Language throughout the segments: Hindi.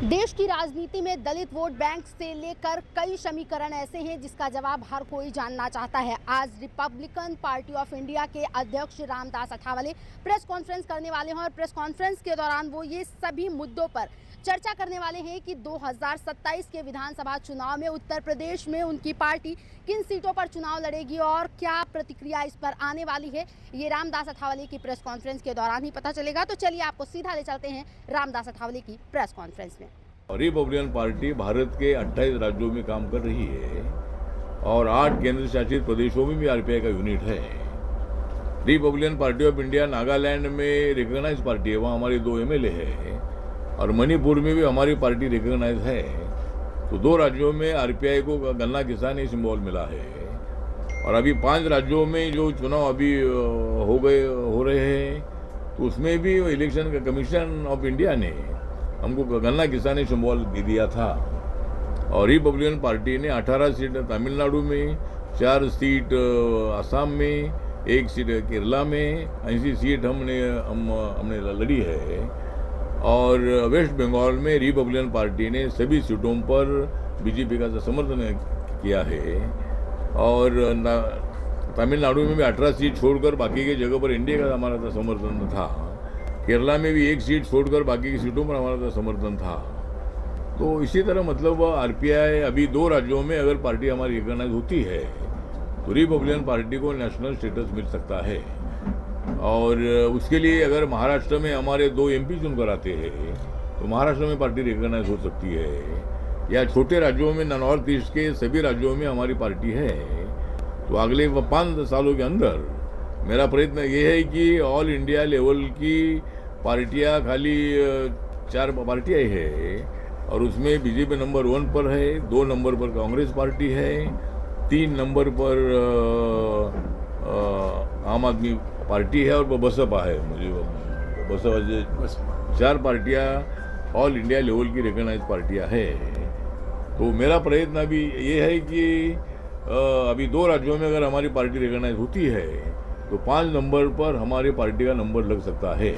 देश की राजनीति में दलित वोट बैंक से लेकर कई समीकरण ऐसे हैं जिसका जवाब हर कोई जानना चाहता है। आज रिपब्लिकन पार्टी ऑफ इंडिया के अध्यक्ष रामदास अठावले प्रेस कॉन्फ्रेंस करने वाले हैं और प्रेस कॉन्फ्रेंस के दौरान वो ये सभी मुद्दों पर चर्चा करने वाले हैं कि 2027 के विधानसभा चुनाव में उत्तर प्रदेश में उनकी पार्टी किन सीटों पर चुनाव लड़ेगी और क्या प्रतिक्रिया इस पर आने वाली है, ये रामदास अठावले की प्रेस कॉन्फ्रेंस के दौरान ही पता चलेगा। तो चलिए आपको सीधा ले चलते हैं रामदास अठावले की प्रेस कॉन्फ्रेंस में। रिपब्लिकन पार्टी भारत के 28 राज्यों में काम कर रही है और 8 केंद्र शासित प्रदेशों में भी आरपीआई का यूनिट है। Republican party of India Nagaland में रिकॉग्नाइज पार्टी है, वहाँ हमारे 2 एमएलए है और मणिपुर में भी हमारी पार्टी रिकॉग्नाइज है। तो 2 राज्यों में आरपीआई को गन्ना किसान सिंबल मिला है और अभी 5 राज्यों में जो चुनाव अभी हो रहे हैं तो उसमें भी इलेक्शन का कमीशन ऑफ इंडिया ने हमको गन्ना किसान सिंबल दे दिया था। और रिपब्लिकन पार्टी ने 18 सीट तमिलनाडु में, 4 सीट असम में, 1 सीट केरला में, 80 सीट हमने लड़ी है। और वेस्ट बंगाल में रिपब्लिकन पार्टी ने सभी सीटों पर बीजेपी का समर्थन किया है। और तमिलनाडु में भी 18 सीट छोड़कर बाकी के जगह पर इंडिया का हमारा समर्थन था। केरला में भी 1 सीट छोड़कर बाकी की सीटों पर हमारा समर्थन था। तो इसी तरह मतलब आरपीआई अभी 2 राज्यों में अगर पार्टी हमारी रिकॉग्नाइज होती है तो रिपब्लिकन पार्टी को नेशनल स्टेटस मिल सकता है। और उसके लिए अगर महाराष्ट्र में हमारे 2 एमपी चुनकर आते हैं तो महाराष्ट्र में पार्टी रिकॉग्नाइज हो सकती है, या छोटे राज्यों में नॉर्थ ईस्ट के सभी राज्यों में हमारी पार्टी है। तो अगले 5 सालों के अंदर मेरा प्रयत्न ये है कि ऑल इंडिया लेवल की पार्टियां खाली 4 पार्टियां हैं और उसमें बीजेपी नंबर 1 पर है, 2 नंबर पर कांग्रेस पार्टी है, 3 नंबर पर आम आदमी पार्टी है और बसपा है। मुझे बसपा से 4 पार्टियां ऑल इंडिया लेवल की रिकॉग्नाइज पार्टियां है। तो मेरा प्रयत्न अभी ये है कि अभी 2 राज्यों में अगर हमारी पार्टी रिकॉग्नाइज होती है तो 5 नंबर पर हमारी पार्टी का नंबर लग सकता है।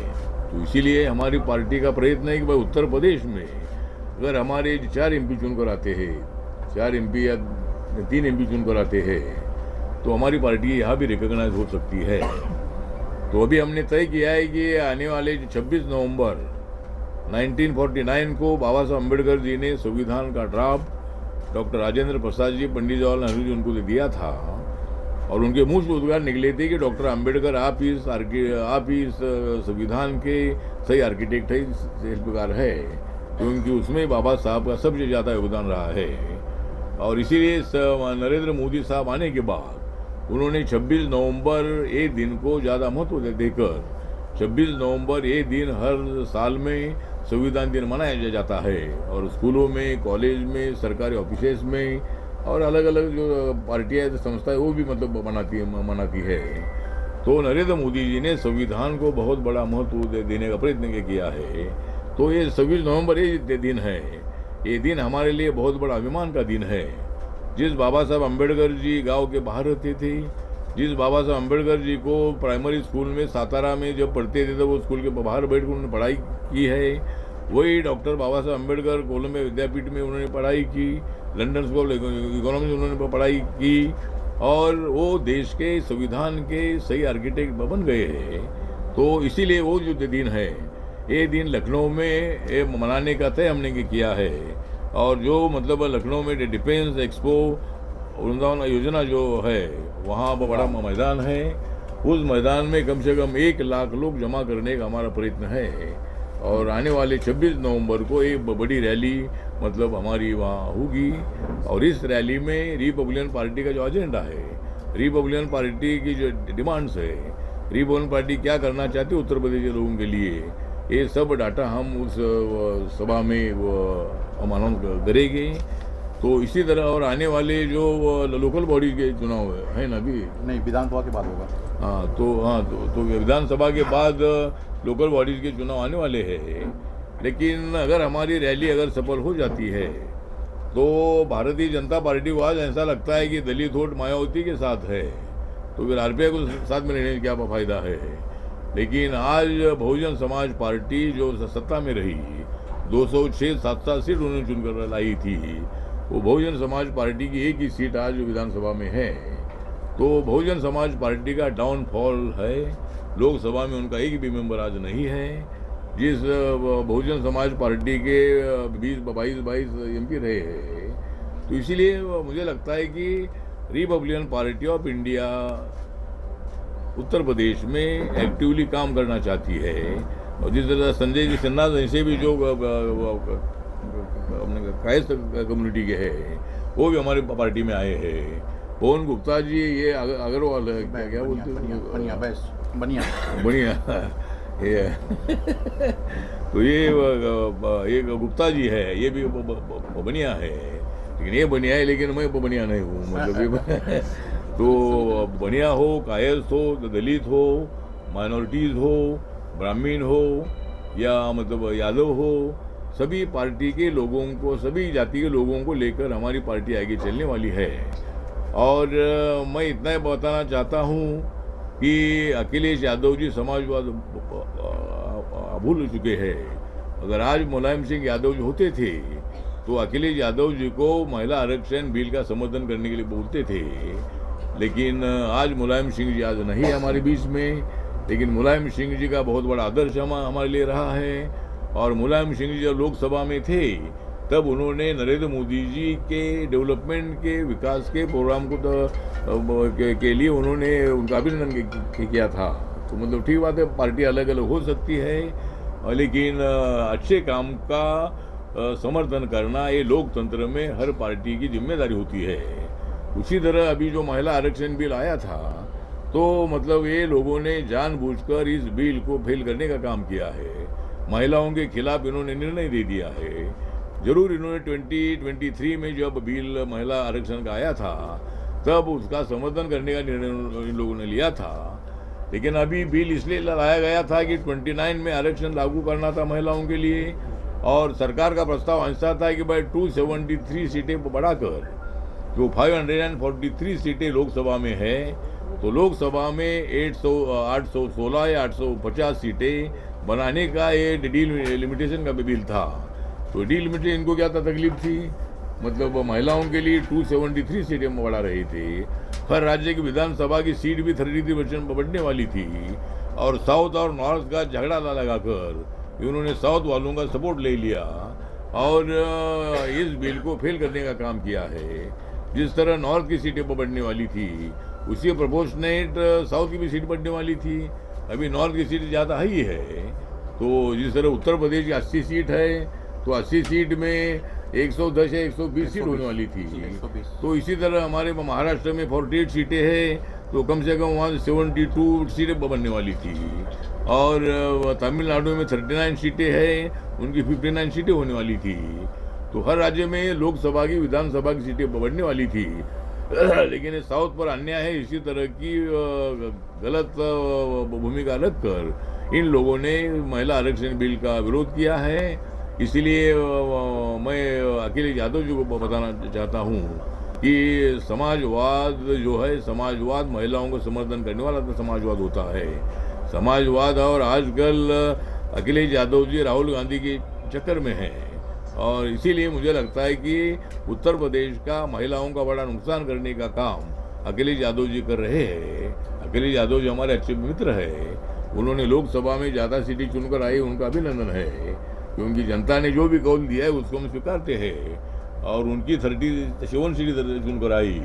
तो इसीलिए हमारी पार्टी का प्रयत्न है कि भाई उत्तर प्रदेश में अगर हमारे 4 एमपी चुनकर आते हैं, 4 एमपी या 3 एमपी चुनकर आते हैं तो हमारी पार्टी यहाँ भी रिकॉग्नाइज हो सकती है। तो अभी हमने तय किया है कि आने वाले 26 नवंबर 1949 को बाबा साहब अम्बेडकर जी ने संविधान का ड्राफ्ट डॉक्टर राजेंद्र प्रसाद जी, पंडित जवाहरलाल नेहरू जी उनको दिया था और उनके मुंह से उद्गार निकले थे कि डॉक्टर अम्बेडकर आप ही इस संविधान के सही आर्किटेक्ट है, शिल्पकार है, क्योंकि उसमें बाबा साहब का सबसे ज़्यादा योगदान रहा है। और इसीलिए नरेंद्र मोदी साहब आने के बाद उन्होंने 26 नवंबर ये दिन को ज़्यादा महत्व देकर 26 नवंबर ये दिन हर साल में संविधान दिन मनाया जाता है। और स्कूलों में, कॉलेज में, सरकारी ऑफिसेज में और अलग अलग जो पार्टियां, संस्थाएं वो भी मतलब मनाती है। तो नरेंद्र मोदी जी ने संविधान को बहुत बड़ा महत्व देने का प्रयत्न किया है। तो ये 26 नवंबर ये दिन है, ये दिन हमारे लिए बहुत बड़ा अभिमान का दिन है। जिस बाबा साहब अम्बेडकर जी गांव के बाहर रहते थे, जिस बाबा साहब अम्बेडकर जी को प्राइमरी स्कूल में सातारा में जब पढ़ते थे तो वो स्कूल के बाहर बैठ कर उन्होंने पढ़ाई की है, वही डॉक्टर बाबा साहब अम्बेडकर कोलंबिया विद्यापीठ में उन्होंने पढ़ाई की, लंदन स्कूल इकोनॉमिक्स में उन्होंने पढ़ाई की और वो देश के संविधान के सही आर्किटेक्ट बन गए हैं। तो इसीलिए वो जो दिन है, ये दिन लखनऊ में मनाने का तय हमने किया है। और जो मतलब लखनऊ में डिफेंस एक्सपो वृंदावन योजना जो है, वहाँ बड़ा मैदान है, उस मैदान में कम से कम 1 लाख लोग जमा करने का हमारा प्रयत्न है। और आने वाले 26 नवंबर को एक बड़ी रैली मतलब हमारी वहाँ होगी। और इस रैली में रिपब्लिकन पार्टी का जो एजेंडा है, रिपब्लिकन पार्टी की जो डिमांड्स है, रिपब्लिकन पार्टी क्या करना चाहती है उत्तर प्रदेश के लोगों के लिए, ये सब डाटा हम उस सभा में हम अनाउंस करेंगे। तो इसी तरह और आने वाले जो लोकल बॉडी के चुनाव है ना, अभी नहीं, विधानसभा के बाद होगा। तो विधानसभा के बाद लोकल बॉडीज के चुनाव आने वाले हैं। लेकिन अगर हमारी रैली अगर सफल हो जाती है तो भारतीय जनता पार्टी को आज ऐसा लगता है कि दलित वोट मायावती के साथ है, तो फिर आरपीआई को साथ में रहने का क्या फायदा है। लेकिन आज बहुजन समाज पार्टी जो सत्ता में रही 206-7 सीट उन्होंने चुनकर लाई थी। वो बहुजन समाज पार्टी की एक ही सीट आज विधानसभा में है। तो बहुजन समाज पार्टी का डाउनफॉल है। लोकसभा में उनका एक भी मेंबर आज नहीं है। जिस बहुजन समाज पार्टी के 22 MP रहे हैं, तो इसीलिए मुझे लगता है कि Republican party of India Uttar Pradesh में एक्टिवली काम करना चाहती है। और जिस तरह संजय जी सिन्हा जैसे भी जो कायस्थ कम्युनिटी के हैं, वो भी हमारी पार्टी में आए हैं। पवन गुप्ता जी, ये अग्रवाल है, क्या बोलते हैं, बढ़िया ये तो ये गुप्ता जी है, ये भी बढ़िया है, लेकिन ये बढ़िया है, लेकिन मैं बढ़िया नहीं हूँ। मतलब ये तो बढ़िया हो, कायस्थ हो, दलित हो, माइनॉरिटीज़ हो, ब्राह्मण हो या मतलब यादव हो, सभी पार्टी के लोगों को, सभी जाति के लोगों को लेकर हमारी पार्टी आगे चलने वाली है। और मैं इतना ही बताना चाहता हूँ कि अखिलेश यादव जी समाजवाद भूल चुके हैं। अगर आज मुलायम सिंह यादव जी होते थे तो अखिलेश यादव जी को महिला आरक्षण बिल का समर्थन करने के लिए बोलते थे, लेकिन आज मुलायम सिंह जी आज नहीं है हमारे बीच में। लेकिन मुलायम सिंह जी का बहुत बड़ा आदर्श हमारे लिए रहा है। और मुलायम सिंह जी जब लोकसभा में थे तब उन्होंने नरेंद्र मोदी जी के डेवलपमेंट के विकास के प्रोग्राम को के लिए उन्होंने उनका अभिनंदन किया था। तो मतलब ठीक बात है, पार्टी अलग अलग हो सकती है, लेकिन अच्छे काम का समर्थन करना ये लोकतंत्र में हर पार्टी की जिम्मेदारी होती है। उसी तरह अभी जो महिला आरक्षण बिल आया था, तो मतलब ये लोगों ने जानबूझकर इस बिल को फेल करने का काम किया है। महिलाओं के खिलाफ इन्होंने निर्णय दे दिया है। जरूर इन्होंने 2023 में जब बिल महिला आरक्षण का आया था तब उसका समर्थन करने का निर्णय इन लोगों ने लिया था, लेकिन अभी बिल इसलिए लाया गया था कि 29 में आरक्षण लागू करना था महिलाओं के लिए। और सरकार का प्रस्ताव ऐसा था कि भाई 273 सीटें बढ़ाकर जो 543 सीटें लोकसभा में है, तो लोकसभा में 816 या 850 सीटें बनाने का ये डिलिमिटेशन का बिल था। तो डिलिमिटेशन इनको क्या था, तकलीफ थी, मतलब महिलाओं के लिए 273 सीटें बढ़ा रही थी। हर राज्य की विधानसभा की सीट भी 33% बढ़ने वाली थी। और साउथ और नॉर्थ का झगड़ा लगाकर उन्होंने साउथ वालों का सपोर्ट ले लिया और इस बिल को फेल करने का काम किया है। जिस तरह नॉर्थ की सीटें बढ़ने वाली थी, उसी प्रोपोर्शनेट साउथ की भी सीट बढ़ने वाली थी। अभी नॉर्थ की सीट ज़्यादा ही है। तो जिस तरह उत्तर प्रदेश की 80 सीट है, तो 80 सीट में 110 या 120 सीट होने वाली थी। तो इसी तरह हमारे महाराष्ट्र में 48 सीटें हैं, तो कम से कम वहाँ 72 सीटें बनने वाली थी। और तमिलनाडु में 39 सीटें हैं, उनकी 59 सीटें होने वाली थी। तो हर राज्य में लोकसभा की, विधानसभा की सीटें बढ़ने वाली थी। लेकिन साउथ पर अन्याय है, इसी तरह की गलत भूमिका रखकर इन लोगों ने महिला आरक्षण बिल का विरोध किया है। इसीलिए मैं अखिलेश यादव जी को बताना चाहता हूँ कि समाजवाद जो है, समाजवाद महिलाओं को समर्थन करने वाला तो समाजवाद होता है। समाजवाद और आजकल अखिलेश यादव जी राहुल गांधी के चक्कर में हैं, और इसीलिए मुझे लगता है कि उत्तर प्रदेश का महिलाओं का बड़ा नुकसान करने का काम अखिलेश यादव जी कर रहे हैं। अखिलेश यादव जी हमारे अच्छे मित्र हैं, उन्होंने लोकसभा में ज़्यादा सीटें चुनकर आई, उनका अभिनंदन है, क्योंकि जनता ने जो भी कौल दिया है उसको हम स्वीकारते हैं। और उनकी 37 सीट चुनकर आई,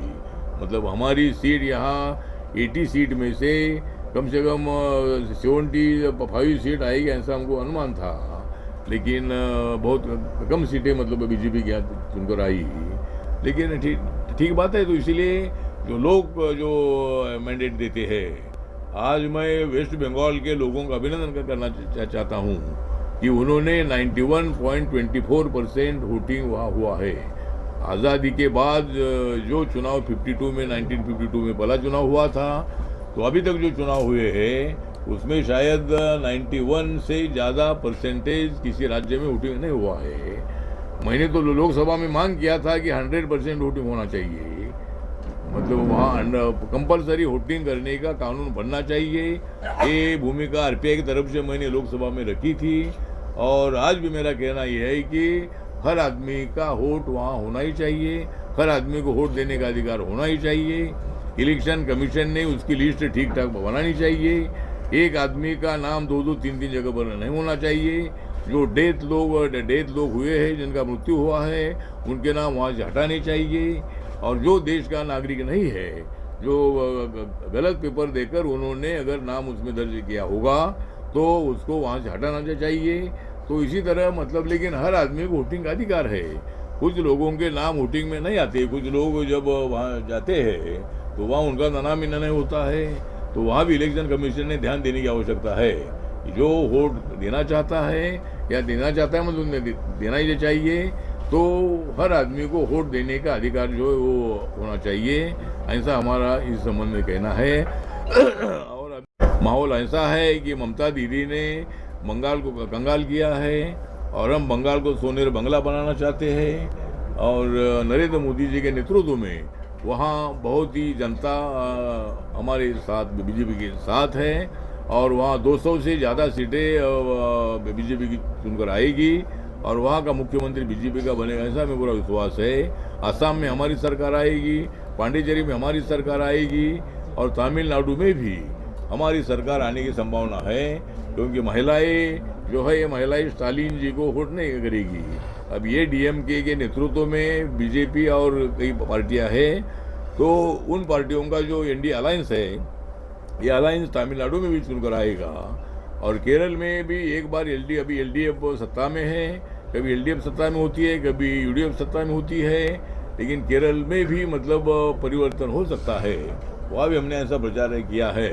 मतलब हमारी सीट यहाँ 80 सीट में से कम 75 सीट आएगी ऐसा हमको अनुमान था, लेकिन बहुत कम सीटें मतलब बीजेपी के यहाँ चुनकर आई। लेकिन ठीक बात है। तो इसीलिए जो लोग जो मैंडेट देते हैं, आज मैं वेस्ट बंगाल के लोगों का अभिनंदन करना चाहता हूँ कि उन्होंने 91.24% वोटिंग वहाँ हुआ है। आज़ादी के बाद जो चुनाव 1952 में पहला चुनाव हुआ था, तो अभी तक जो चुनाव हुए हैं उसमें शायद 91 से ज़्यादा परसेंटेज किसी राज्य में वोटिंग नहीं हुआ है। मैंने तो लोकसभा में मांग किया था कि 100% वोटिंग होना चाहिए, मतलब वहाँ कंपलसरी वोटिंग करने का कानून बनना चाहिए। ये भूमिका आरपीआई की तरफ से मैंने लोकसभा में रखी थी, और आज भी मेरा कहना यह है कि हर आदमी का वोट वहाँ होना ही चाहिए, हर आदमी को वोट देने का अधिकार होना ही चाहिए। इलेक्शन कमीशन ने उसकी लिस्ट ठीक ठाक बनानी चाहिए। एक आदमी का नाम 2-2, 3-3 जगह पर नहीं होना चाहिए। जो डेथ लोग हुए हैं, जिनका मृत्यु हुआ है, उनके नाम वहाँ से हटाने चाहिए। और जो देश का नागरिक नहीं है, जो गलत पेपर देकर उन्होंने अगर नाम उसमें दर्ज किया होगा, तो उसको वहाँ से हटाना चाहिए। तो इसी तरह मतलब, लेकिन हर आदमी को वोटिंग का अधिकार है। कुछ लोगों के नाम वोटिंग में नहीं आते, कुछ लोग जब वहाँ जाते हैं तो वहाँ उनका नाम ही नहीं होता है। तो वहाँ भी इलेक्शन कमीशन ने ध्यान देने की आवश्यकता है। जो वोट देना चाहता है या देना चाहता है, मतलब देना ही चाहिए। तो हर आदमी को वोट देने का अधिकार जो है वो होना चाहिए, ऐसा हमारा इस संबंध में कहना है। और माहौल ऐसा है कि ममता दीदी ने बंगाल को कंगाल किया है और हम बंगाल को सोनेर बंगला बनाना चाहते हैं। और नरेंद्र मोदी जी के नेतृत्व में वहाँ बहुत ही जनता हमारे साथ, बीजेपी के साथ है। और वहाँ 200 से ज़्यादा सीटें बीजेपी की चुनकर आएगी और वहाँ का मुख्यमंत्री बीजेपी का बनेगा, ऐसा हमें पूरा विश्वास है। असम में हमारी सरकार आएगी, पांडिचेरी में हमारी सरकार आएगी और तमिलनाडु में भी हमारी सरकार आने की संभावना है। क्योंकि महिलाएं जो है, ये महिलाएं स्टालिन जी को वोट नहीं करेगी। अब ये डीएमके के नेतृत्व में बीजेपी और कई पार्टियां हैं, तो उन पार्टियों का जो एनडीए अलायंस है, ये अलायंस तमिलनाडु में भी चुनकर आएगा। और केरल में भी एक बार अभी एलडीएफ सत्ता में है, कभी एलडीएफ सत्ता में होती है, कभी यूडीएफ सत्ता में होती है। लेकिन केरल में भी मतलब परिवर्तन हो सकता है, वहाँ भी हमने ऐसा प्रचार किया है।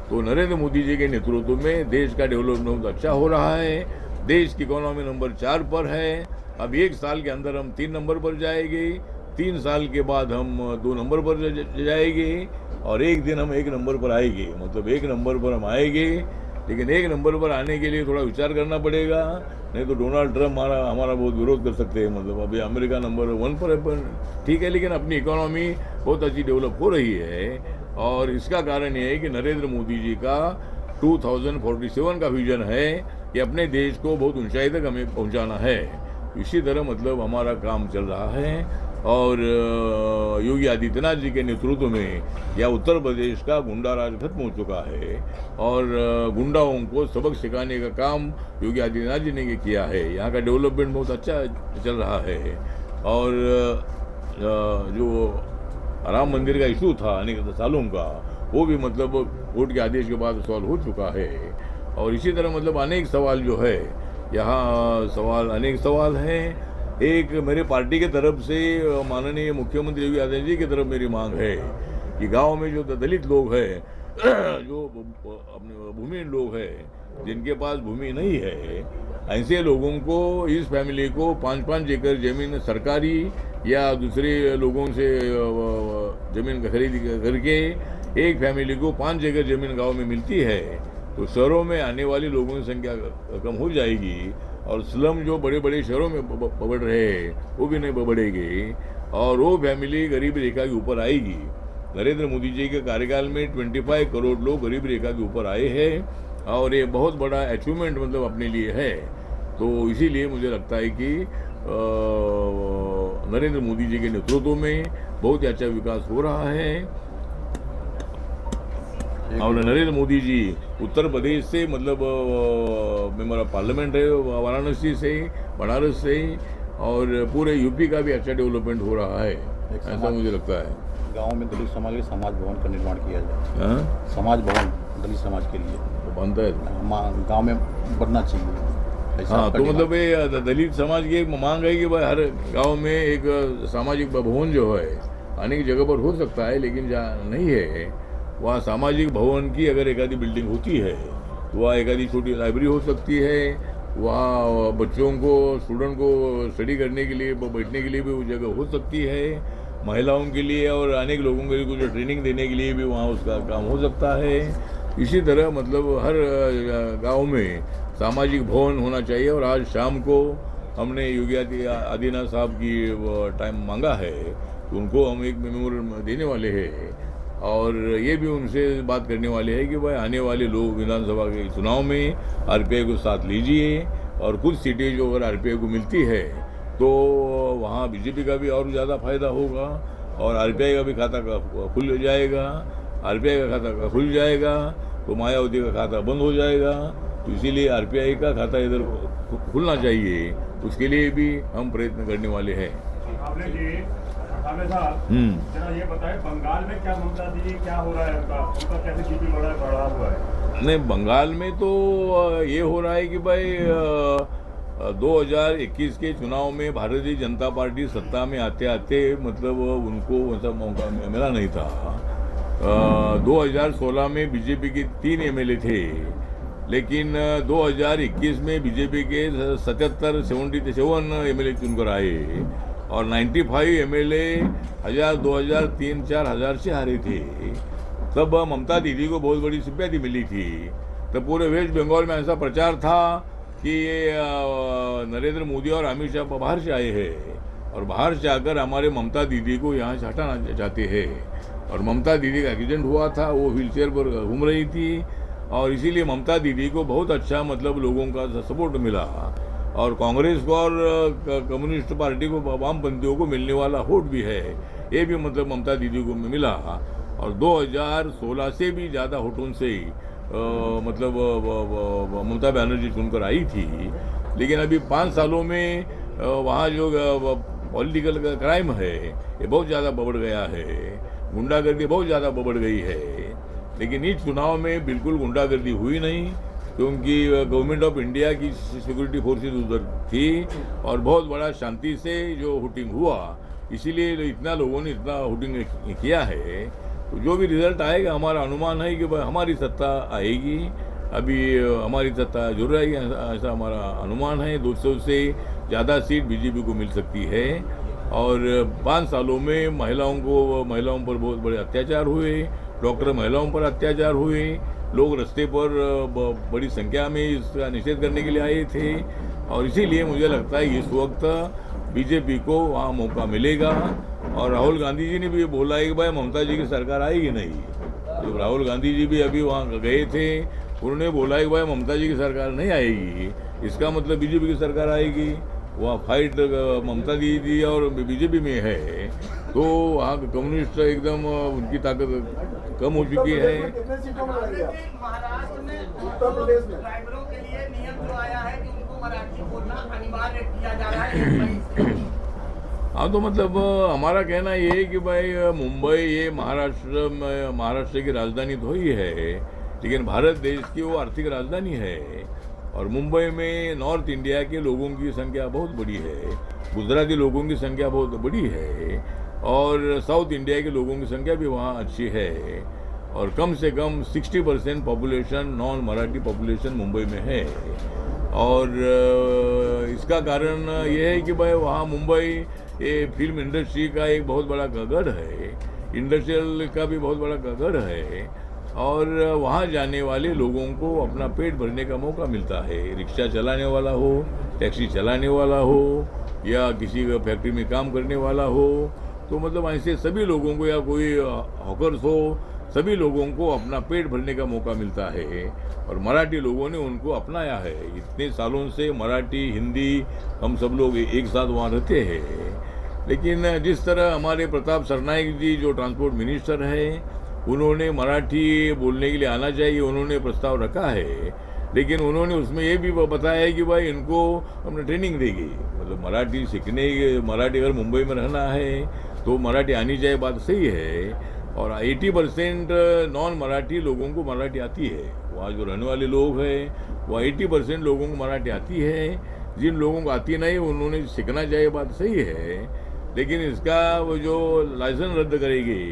तो नरेंद्र मोदी जी के नेतृत्व में देश का डेवलपमेंट अच्छा हो रहा है। देश की इकोनॉमी नंबर 4 पर है। अब 1 साल के अंदर हम 3 नंबर पर जाएंगे, 3 साल के बाद हम 2 नंबर पर जाएंगे और एक दिन हम 1 नंबर पर आएंगे। मतलब 1 नंबर पर हम आएंगे, लेकिन 1 नंबर पर आने के लिए थोड़ा विचार करना पड़ेगा, नहीं तो डोनाल्ड ट्रंप हमारा बहुत विरोध कर सकते हैं। मतलब अभी अमेरिका नंबर 1 पर है, ठीक है, लेकिन अपनी इकोनॉमी बहुत अच्छी डेवलप हो रही है। और इसका कारण ये है कि नरेंद्र मोदी जी का 2047 का विजन है कि अपने देश को बहुत ऊंचाई तक हमें पहुंचाना है। इसी तरह मतलब हमारा काम चल रहा है। और योगी आदित्यनाथ जी के नेतृत्व में यह उत्तर प्रदेश का गुंडा राज खत्म हो चुका है और गुंडाओं को सबक सिखाने का काम योगी आदित्यनाथ जी ने किया है। यहाँ का डेवलपमेंट बहुत अच्छा चल रहा है। और जो राम मंदिर का इशू था अनेक सालों का, वो भी मतलब कोर्ट के आदेश के बाद सॉल्व हो चुका है। और इसी तरह मतलब अनेक सवाल जो है, यहाँ अनेक सवाल हैं। एक मेरे पार्टी के तरफ से माननीय मुख्यमंत्री योगी आदित्यनाथ जी की तरफ मेरी मांग है कि गांव में जो दलित लोग हैं, जो अपने भूमिहीन लोग हैं, जिनके पास भूमि नहीं है, ऐसे लोगों को, इस फैमिली को 5-5 एकड़ जमीन सरकारी या दूसरे लोगों से जमीन खरीद करके एक फैमिली को 5 एकड़ जमीन गांव में मिलती है, तो शहरों में आने वाले लोगों की संख्या कम हो जाएगी और स्लम जो बड़े बड़े शहरों में बढ़ रहे हैं वो भी नहीं बढ़ेगी और वो फैमिली गरीबी रेखा के ऊपर आएगी। नरेंद्र मोदी जी के कार्यकाल में 25 करोड़ लोग गरीबी रेखा के ऊपर आए हैं और ये बहुत बड़ा अचीवमेंट मतलब अपने लिए है। तो इसीलिए मुझे लगता है कि नरेंद्र मोदी जी के नेतृत्व में बहुत ही अच्छा विकास हो रहा है। और नरेंद्र मोदी जी उत्तर प्रदेश से मतलब मेरा पार्लियामेंट है वाराणसी से, बनारस से, और पूरे यूपी का भी अच्छा डेवलपमेंट हो रहा है, ऐसा मुझे लगता है। गांव में दलित समाज के समाज भवन का निर्माण किया जाए। समाज भवन दलित समाज के लिए तो बनता है, गांव में बनना चाहिए। हाँ, तो मतलब ये दलित समाज की एक मांग है कि भाई हर गांव में एक सामाजिक भवन जो है अनेक जगह पर हो सकता है, लेकिन जहाँ नहीं है वहाँ सामाजिक भवन की अगर एक आधी बिल्डिंग होती है तो वहाँ एक आधी छोटी लाइब्रेरी हो सकती है, वहाँ बच्चों को, स्टूडेंट को स्टडी करने के लिए, बैठने के लिए भी वो जगह हो सकती है, महिलाओं के लिए और अनेक लोगों के लिए कुछ ट्रेनिंग देने के लिए भी वहाँ उसका काम हो सकता है। इसी तरह मतलब हर गांव में सामाजिक भवन होना चाहिए। और आज शाम को हमने योगी आदित्यनाथ साहब की टाइम मांगा है, तो उनको हम एक मेमोरेंडम देने वाले हैं और ये भी उनसे बात करने वाले हैं कि भाई आने वाले लोग विधानसभा के चुनाव में आरपीआई को साथ लीजिए और कुछ सीटें जो अगर आरपीआई को मिलती है तो वहाँ बीजेपी का भी और ज़्यादा फायदा होगा और आरपीआई का भी खाता खुल जाएगा। आरपीआई का खाता खुल जाएगा तो मायावती का खाता बंद हो जाएगा। तो इसीलिए आरपीआई का खाता इधर खुलना चाहिए, उसके लिए भी हम प्रयत्न करने वाले हैं। जरा ये बताएं, बंगाल में क्या ममता दीदी क्या हो रहा है, उनका कैसे बीपी बढ़ा हुआ है? नहीं, बंगाल में तो ये हो रहा है कि भाई 2021 के चुनाव में भारतीय जनता पार्टी सत्ता में आते आते मतलब उनको वैसा मौका मिला नहीं था। 2016 में बीजेपी के 3 एमएलए थे, लेकिन 2021 में बीजेपी के 77 एमएलए चुनकर आए और 95 एमएलए 1000, 2000, 3, 4 हजार से हारे थे। तब ममता दीदी को बहुत बड़ी सिंपैथी मिली थी। तब पूरे वेस्ट बंगाल में ऐसा प्रचार था कि ये नरेंद्र मोदी और अमित शाह बाहर से आए हैं और बाहर से आकर हमारे ममता दीदी को यहाँ से हटाना चाहते हैं। और ममता दीदी का एक्सीडेंट हुआ था, वो व्हीलचेयर पर घूम रही थी और इसीलिए ममता दीदी को बहुत अच्छा मतलब लोगों का सपोर्ट मिला और कांग्रेस को और कम्युनिस्ट पार्टी को, वामपंथियों को मिलने वाला वोट भी है, ये भी मतलब ममता दीदी को मिला। और 2016 से भी ज़्यादा वोटों से मतलब ममता बनर्जी चुनकर आई थी। लेकिन अभी 5 सालों में वहाँ जो पॉलिटिकल क्राइम है ये बहुत ज़्यादा बढ़ गया है, गुंडागर्दी बहुत ज़्यादा बढ़ गई है। लेकिन इस चुनाव में बिल्कुल गुंडागर्दी हुई नहीं, क्योंकि गवर्नमेंट ऑफ इंडिया की सिक्योरिटी फोर्सेस उधर थी और बहुत बड़ा शांति से जो वोटिंग हुआ, इसीलिए इतना लोगों ने इतना वोटिंग किया है। तो जो भी रिजल्ट आएगा, हमारा अनुमान है कि भाई हमारी सत्ता आएगी। अभी हमारी सत्ता जरूर आएगी, ऐसा हमारा अनुमान है। 200 से ज़्यादा सीट बीजेपी को मिल सकती है। और 5 सालों में महिलाओं पर बहुत बड़े अत्याचार हुए, डॉक्टर महिलाओं पर अत्याचार हुए, लोग रास्ते पर बड़ी संख्या में इसका निषेध करने के लिए आए थे। और इसीलिए मुझे लगता है इस वक्त बीजेपी को वहाँ मौका मिलेगा। और राहुल गांधी जी ने भी बोला है कि भाई ममता जी की सरकार आएगी नहीं। तो राहुल गांधी जी भी अभी वहाँ गए थे, उन्होंने बोला है कि भाई ममता जी की सरकार नहीं आएगी, इसका मतलब बीजेपी की सरकार आएगी। वहाँ फाइट ममता दीदी और बीजेपी में है, तो वहाँ कम्युनिस्ट एकदम उनकी ताकत कम हो चुकी है। महाराष्ट्र में ड्राइवरों के लिए नियम जो आया है कि उनको मराठी बोलना अनिवार्य किया जा रहा है। हाँ, तो मतलब हमारा कहना ये है कि भाई मुंबई ये महाराष्ट्र की राजधानी तो ही है, लेकिन भारत देश की वो आर्थिक राजधानी है। और मुंबई में नॉर्थ इंडिया के लोगों की संख्या बहुत बड़ी है, गुजराती लोगों की संख्या बहुत बड़ी है और साउथ इंडिया के लोगों की संख्या भी वहाँ अच्छी है। और कम से कम 60% population non Marathi population Mumbai में है। और इसका कारण ये है कि भाई वहाँ मुंबई ये फिल्म इंडस्ट्री का एक बहुत बड़ा गढ़ है, इंडस्ट्रियल का भी बहुत बड़ा गढ़ है। और वहाँ जाने वाले लोगों को अपना पेट भरने का मौका मिलता है। रिक्शा चलाने वाला हो, टैक्सी चलाने वाला हो या किसी फैक्ट्री में काम करने वाला हो, तो मतलब ऐसे सभी लोगों को, या कोई हॉकर्स हो, सभी लोगों को अपना पेट भरने का मौका मिलता है। और मराठी लोगों ने उनको अपनाया है। इतने सालों से मराठी, हिंदी हम सब लोग एक साथ वहाँ रहते हैं। लेकिन जिस तरह हमारे प्रताप सरनाईक जी जो ट्रांसपोर्ट मिनिस्टर हैं, उन्होंने मराठी बोलने के लिए आना चाहिए, उन्होंने प्रस्ताव रखा है। लेकिन उन्होंने उसमें ये भी बताया है कि भाई इनको हमने ट्रेनिंग देगी, मतलब मराठी सीखने, मराठी अगर मुंबई में रहना है तो मराठी आनी चाहिए, बात सही है। और 80% नॉन मराठी लोगों को मराठी आती है। वहाँ जो रहने वाले लोग हैं वह 80% लोगों को मराठी आती है। जिन लोगों को आती नहीं उन्होंने सीखना चाहिए, बात सही है। लेकिन इसका वो जो लाइसेंस रद्द करेगी,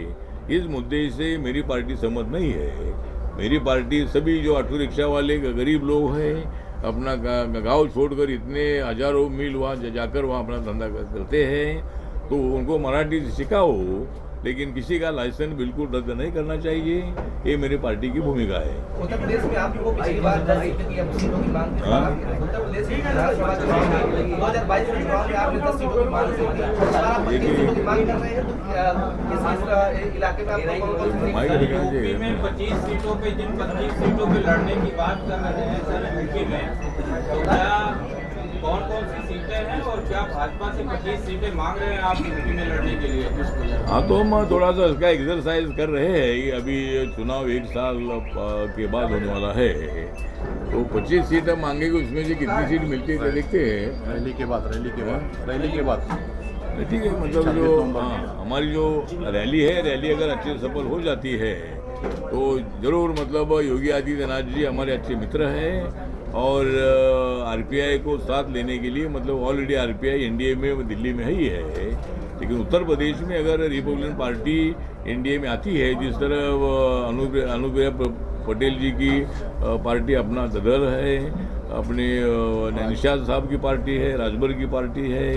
इस मुद्दे से मेरी पार्टी सहमत नहीं है। मेरी पार्टी सभी जो ऑटो रिक्शा वाले गरीब लोग हैं, अपना गांव छोड़कर इतने हजारों मील वहाँ जाकर वहाँ अपना धंधा करते हैं, तो उनको मराठी सिखाओ, लेकिन किसी का लाइसेंस बिल्कुल रद्द नहीं करना चाहिए। ये मेरी पार्टी की भूमिका है। उत्तर प्रदेश में आपको पिछली बार 10 सीटों की सीटों की मांग थी। उत्तर प्रदेश में 2022 के चुनाव में आपने 10 सीटों की मांग की थी। अगर आप 25 सीटों की मांग कर रहे हैं तो इस इलाके में आपको यूपी में 25 सीटों पे, जिन 25 सीटों पे लड़ने की बात कर रहे हैं सर यूपी में, तो क्या कौन कौन सी सीटें हैं और क्या भाजपा से 25 सीटें मांग रहे हैं आप यूपी में लड़ने के लिए? हाँ, तो हम थोड़ा सा इसका एक्सरसाइज कर रहे हैं कि अभी चुनाव 1 साल के बाद होने वाला है, तो 25 सीट हम मांगेंगे, उसमें से कितनी सीट मिलती है देखते हैं। रैली के बाद ठीक है, मतलब जो हमारी जो रैली है, रैली अगर अच्छे से सफल हो जाती है तो ज़रूर मतलब योगी आदित्यनाथ जी हमारे अच्छे मित्र हैं और आरपीआई को साथ लेने के लिए, मतलब ऑलरेडी आरपीआई एनडीए में दिल्ली में ही है, लेकिन उत्तर प्रदेश में अगर रिपब्लिकन पार्टी एनडीए में आती है, जिस तरह अनुप्रिया पटेल जी की पार्टी अपना दल है, अपने निषाद साहब की पार्टी है, राजभर की पार्टी है,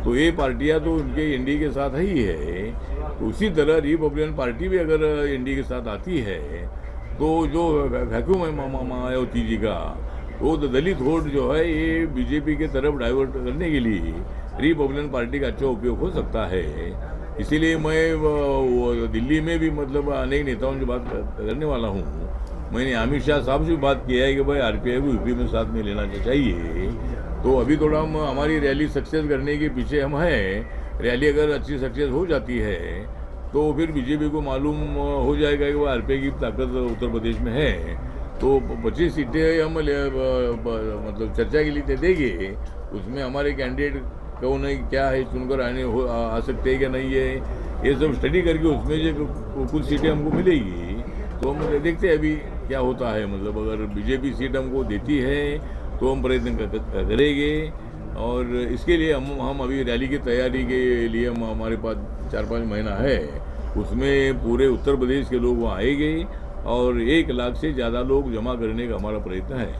तो ये पार्टियां तो उनके एनडीए के साथ ही है। तो उसी तरह रिपब्लिकन पार्टी भी अगर एनडीए के साथ आती है तो जो वैक्यूम है मायावती जी का, वो दलित वोट जो है ये बीजेपी के तरफ डाइवर्ट करने के लिए रिपब्लिकन पार्टी का अच्छा उपयोग हो सकता है। इसीलिए मैं दिल्ली में भी मतलब अनेक नेताओं से बात करने वाला हूँ। मैंने अमित शाह साहब से भी बात किया है कि भाई आरपीआई को यूपी में साथ में लेना चाहिए। तो अभी थोड़ा हम हमारी रैली सक्सेस करने के पीछे हम हैं। रैली अगर अच्छी सक्सेस हो जाती है तो फिर बीजेपी को मालूम हो जाएगा कि वह आरपीआई की ताकत उत्तर प्रदेश में है। तो 25 सीटें हम मतलब चर्चा के लिए दे देंगे, उसमें हमारे कैंडिडेट कौन है, क्या है, चुनकर आ सकते हैं क्या नहीं है, ये सब स्टडी करके उसमें जो कुछ सीटें हमको मिलेगी तो हम देखते हैं अभी क्या होता है। मतलब अगर बीजेपी सीट हमको देती है तो हम प्रयत्न करेंगे, और इसके लिए हम अभी रैली की तैयारी के लिए हमारे पास 4-5 महीना है, उसमें पूरे उत्तर प्रदेश के लोग वहाँ आएंगे और 1 लाख से ज़्यादा लोग जमा करने का हमारा प्रयत्न है।